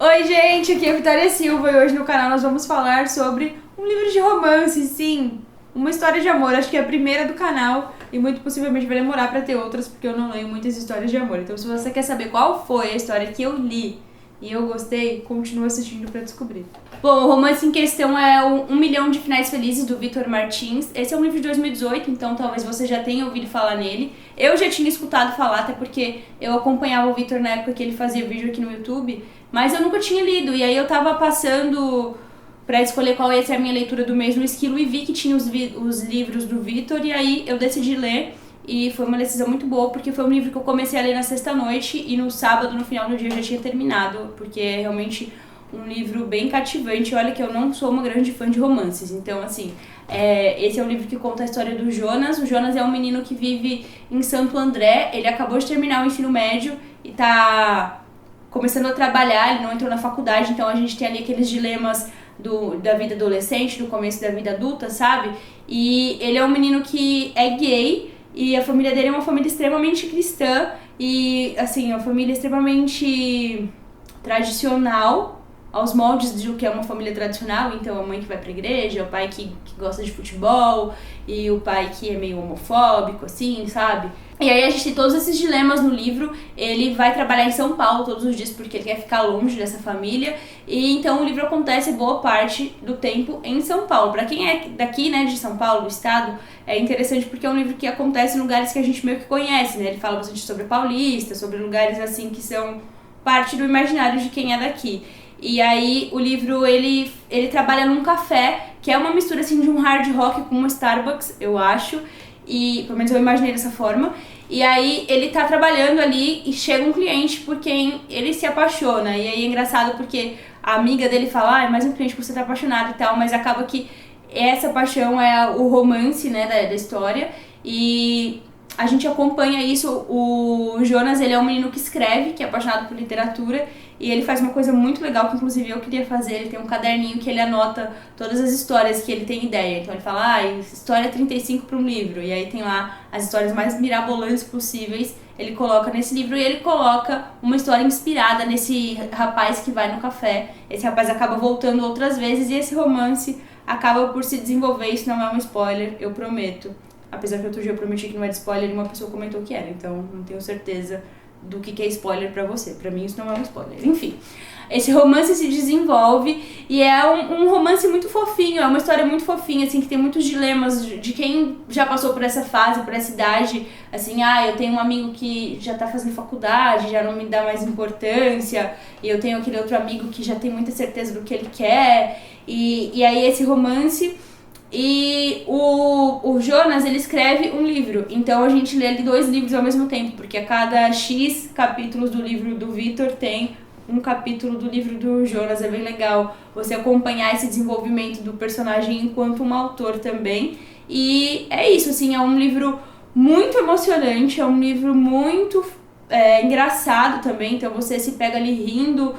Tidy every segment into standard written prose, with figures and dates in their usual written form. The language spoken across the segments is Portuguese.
Oi gente, aqui é a Vitória Silva e hoje no canal nós vamos falar sobre um livro de romance, sim, uma história de amor, acho que é a primeira do canal e muito possivelmente vai demorar pra ter outras porque eu não leio muitas histórias de amor. Então se você quer saber qual foi a história que eu li e eu gostei, continua assistindo pra descobrir. Bom, o romance em questão é o 1 Milhão de Finais Felizes, do Victor Martins. Esse é um livro de 2018, então talvez você já tenha ouvido falar nele. Eu já tinha escutado falar, até porque eu acompanhava o Victor na época que ele fazia vídeo aqui no YouTube, mas eu nunca tinha lido. E aí eu tava passando pra escolher qual ia ser a minha leitura do mês no Esquilo e vi que tinha os livros do Victor, e aí eu decidi ler. E foi uma decisão muito boa, porque foi um livro que eu comecei a ler na sexta-noite e no sábado, no final do dia, eu já tinha terminado, porque é realmente um livro bem cativante. Olha que eu não sou uma grande fã de romances, então assim, esse é um livro que conta a história do Jonas. O Jonas é um menino que vive em Santo André, ele acabou de terminar o ensino médio e tá começando a trabalhar, ele não entrou na faculdade, então a gente tem ali aqueles dilemas da vida adolescente, do começo da vida adulta, sabe? E ele é um menino que é gay, e a família dele é uma família extremamente cristã e, assim, uma família extremamente tradicional, aos moldes de o que é uma família tradicional. Então a mãe que vai pra igreja, o pai que gosta de futebol e o pai que é meio homofóbico, assim, sabe? E aí a gente tem todos esses dilemas no livro. Ele vai trabalhar em São Paulo todos os dias porque ele quer ficar longe dessa família. E então o livro acontece boa parte do tempo em São Paulo. Pra quem é daqui, né, de São Paulo, do estado, é interessante porque é um livro que acontece em lugares que a gente meio que conhece, né? Ele fala bastante sobre Paulista, sobre lugares assim que são parte do imaginário de quem é daqui. E aí o livro, ele trabalha num café, que é uma mistura assim de um hard rock com uma Starbucks, eu acho. E pelo menos eu imaginei dessa forma. E aí ele tá trabalhando ali e chega um cliente por quem ele se apaixona. E aí é engraçado porque a amiga dele fala, é mais um cliente que você tá apaixonado e tal, mas acaba que essa paixão é o romance, né, da história. E a gente acompanha isso. O Jonas, ele é um menino que escreve, que é apaixonado por literatura, e ele faz uma coisa muito legal que inclusive eu queria fazer. Ele tem um caderninho que ele anota todas as histórias que ele tem ideia. Então ele fala, história 35 para um livro, e aí tem lá as histórias mais mirabolantes possíveis, ele coloca nesse livro. E ele coloca uma história inspirada nesse rapaz que vai no café. Esse rapaz acaba voltando outras vezes e esse romance acaba por se desenvolver. Isso não é um spoiler, eu prometo. Apesar que outro dia eu prometi que não era spoiler e uma pessoa comentou que era, então não tenho certeza do que é spoiler pra você. Pra mim isso não é um spoiler. Enfim, esse romance se desenvolve e é um romance muito fofinho, é uma história muito fofinha, assim, que tem muitos dilemas de quem já passou por essa fase, por essa idade, assim, eu tenho um amigo que já tá fazendo faculdade, já não me dá mais importância, e eu tenho aquele outro amigo que já tem muita certeza do que ele quer, e aí esse romance. E o Jonas, ele escreve um livro, então a gente lê ali 2 livros ao mesmo tempo, porque a cada X capítulos do livro do Victor tem um capítulo do livro do Jonas. É bem legal você acompanhar esse desenvolvimento do personagem enquanto um autor também. E é isso, assim, é um livro muito emocionante, é um livro muito engraçado também, então você se pega ali rindo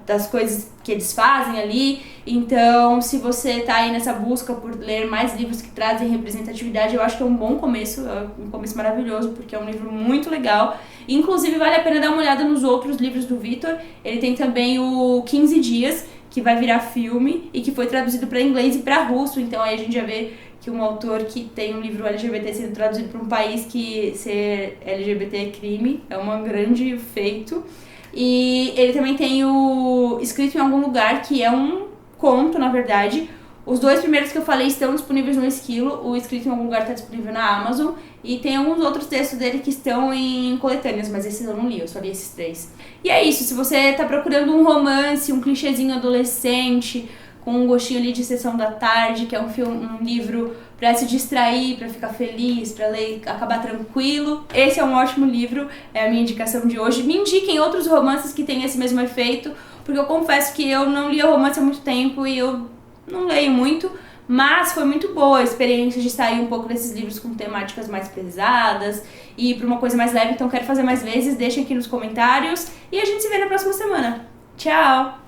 das coisas que eles fazem ali. Então, se você tá aí nessa busca por ler mais livros que trazem representatividade, eu acho que é um bom começo, é um começo maravilhoso, porque é um livro muito legal. Inclusive, vale a pena dar uma olhada nos outros livros do Victor. Ele tem também o 15 Dias, que vai virar filme e que foi traduzido para inglês e para russo, então aí a gente já vê que um autor que tem um livro LGBT sendo traduzido para um país que ser LGBT é crime, é um grande feito. E ele também tem o Escrito em Algum Lugar, que é um conto, na verdade. Os 2 primeiros que eu falei estão disponíveis no Esquilo. O Escrito em Algum Lugar está disponível na Amazon. E tem alguns outros textos dele que estão em coletâneas, mas esses eu não li, eu só li esses 3. E é isso, se você tá procurando um romance, um clichêzinho adolescente, com um gostinho ali de Sessão da Tarde, que é um livro pra se distrair, pra ficar feliz, pra ler, acabar tranquilo, esse é um ótimo livro, é a minha indicação de hoje. Me indiquem outros romances que têm esse mesmo efeito, porque eu confesso que eu não lia romance há muito tempo e eu não leio muito, mas foi muito boa a experiência de sair um pouco desses livros com temáticas mais pesadas e ir pra uma coisa mais leve, então quero fazer mais vezes. Deixem aqui nos comentários e a gente se vê na próxima semana. Tchau!